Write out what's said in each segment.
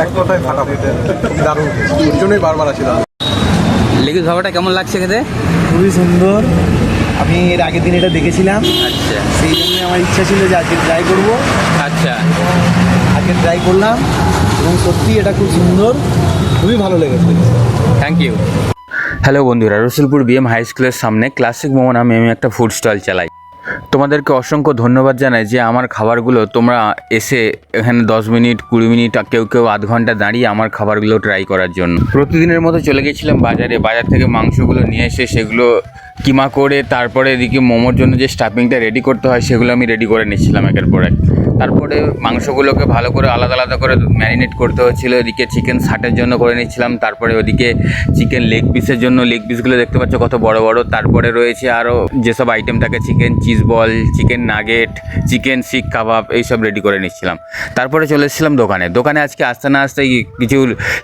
এক কথায় ফাটাফাটি, খুবই দারুণ, ওই জন্যই বারবার আসি দাদা। লেগ ভাবাটা কেমন লাগছে খেতে? খুবই সুন্দর। আমি এর আগের দিন এটা দেখেছিলাম, আচ্ছা সেই জন্যই আমার ইচ্ছা ছিল যে আজকে ট্রাই করবো। আচ্ছা, আজকে ট্রাই করলাম এবং সত্যি এটা খুব সুন্দর, খুবই ভালো লেগেছে। Thank you. হ্যালো বন্ধুরা, রসুলপুর বিএম হাই স্কুলের সামনে ক্লাসিক মোমো নামে আমি একটা ফুড স্টল চালাই। তোমাদেরকে অসংখ্য ধন্যবাদ জানাই যে আমার খাবারগুলো তোমরা এসে এখানে 10 মিনিট 20 মিনিট কেউ কেউ আধ ঘন্টা দাঁড়িয়ে আমার খাবারগুলো ট্রাই করার জন্য। প্রতিদিনের মতো চলে গেছিলাম বাজার থেকে মাংসগুলো নিয়ে এসে সেগুলো কিমা করে তারপরে এদিকে মোমোর জন্য যে স্টাফিংটা রেডি করতে হয় সেগুলো আমি রেডি করে নিচ্ছিলাম একের পর এক। তারপরে মাংসগুলোকে ভালো করে আলাদা আলাদা করে ম্যারিনেট করতে হচ্ছিলো। এদিকে চিকেন সাটের জন্য করে নিচ্ছিলাম, তারপরে ওদিকে চিকেন লেগ পিসের জন্য লেগ পিসগুলো দেখতে পাচ্ছ কত বড় বড়। তারপরে রয়েছে আরও যেসব আইটেম থাকে, chicken cheese ball, chicken nugget, chicken শিক কাবাব, এইসব রেডি করে নিচ্ছিলাম। তারপরে চলে এসেছিলাম দোকানে আজকে আসতে না আসতেই কিছু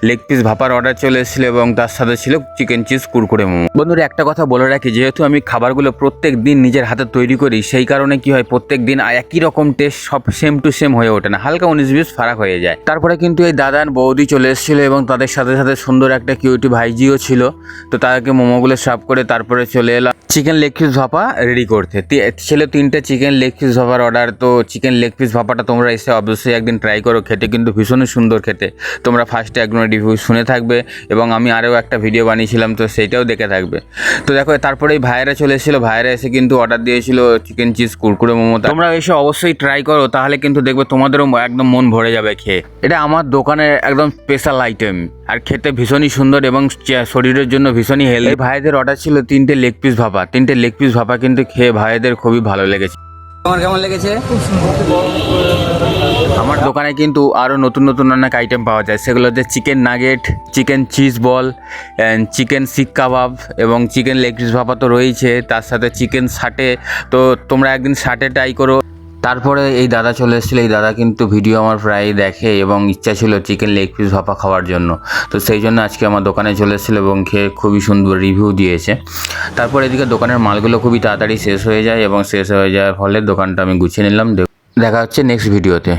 লেগ পিস ভাপার অর্ডার চলে এসেছিলো এবং তার সাথে ছিল চিকেন চিজ কুরকুরে মোমো। বন্ধুরা একটা কথা বলে রাখি, যেহেতু আমি খাবারগুলো প্রত্যেক দিন নিজের হাতে তৈরি করি সেই কারণে কি হয় প্রত্যেক দিন একই রকম টেস্ট সব সেম টু সেম হয়ে ওঠে না, হালকা 19-20 ফারাক হয়ে যায়। তারপরে কিন্তু এই দাদা আর বৌদি চলে এসেছিলো এবং তাদের সাথে সাথে সুন্দর একটা কিউটি ভাইজিও ছিল। তো তাদেরকে মোমোগুলো সার্ভ করে তারপরে চলে এলাম চিকেন লেগ পিস ভাপা রেডি করতে। ছিল 3টে চিকেন লেগ পিস ভাপার অর্ডার। তো চিকেন লেগ পিস ভাপাটা তোমরা এসে অবশ্যই একদিন ট্রাই করো, খেতে কিন্তু ভীষণই সুন্দর খেতে। তোমরা ফার্স্টে একদম রিভিউ শুনে থাকবে এবং আমি আরও একটা ভিডিও বানিয়েছিলাম, তো সেইটাও দেখে থাকবে। তো দেখো তারপরে এই ভাইয়েরা চলে এসেছিলো, ভাইয়েরা এসে কিন্তু অর্ডার দিয়েছিল চিকেন চিজ কুরকুরে মোমো। তোমরা এসে অবশ্যই ট্রাই করো, তাহলে কিন্তু দেখবে তোমাদেরও একদম মন ভরে যাবে খেয়ে। এটা আমার দোকানের একদম স্পেশাল আইটেম আর খেতে ভীষণই সুন্দর এবং শরীরের জন্য ভীষণই হেলদি। ভাইদের অর্ডার ছিল 3টে লেগ পিস ভাপা। 3টে লেগ পিস ভাপা কিন্তু খেয়ে ভাইদের খুবই ভালো লেগেছে। তোমার কেমন লেগেছে? আমার দোকানে কিন্তু আরও নতুন নতুন অনেক আইটেম পাওয়া যায়, সেগুলো হচ্ছে chicken nugget, chicken cheese ball, chicken শিক কাবাব এবং চিকেন লেগ পিস ভাপা তো রয়েছে, তার সাথে চিকেন সাটে। তো তোমরা একদিন সাটে ট্রাই করো। তারপরে এই দাদা চলে এসেছিলো, এই দাদা কিন্তু ভিডিও আমার প্রায় দেখে এবং ইচ্ছা ছিল চিকেন লেগ পিস ভাপা খাওয়ার জন্য। তো সেই জন্য আজকে আমার দোকানে চলে এসেছিলো এবং খেয়ে খুবই সুন্দর রিভিউ দিয়েছে। তারপর এদিকে দোকানের মালগুলো খুবই তাড়াতাড়ি শেষ হয়ে যায় এবং শেষ হয়ে যাওয়ার ফলে দোকানটা আমি গুছিয়ে নিলাম। দেখা হচ্ছে নেক্সট ভিডিওতে।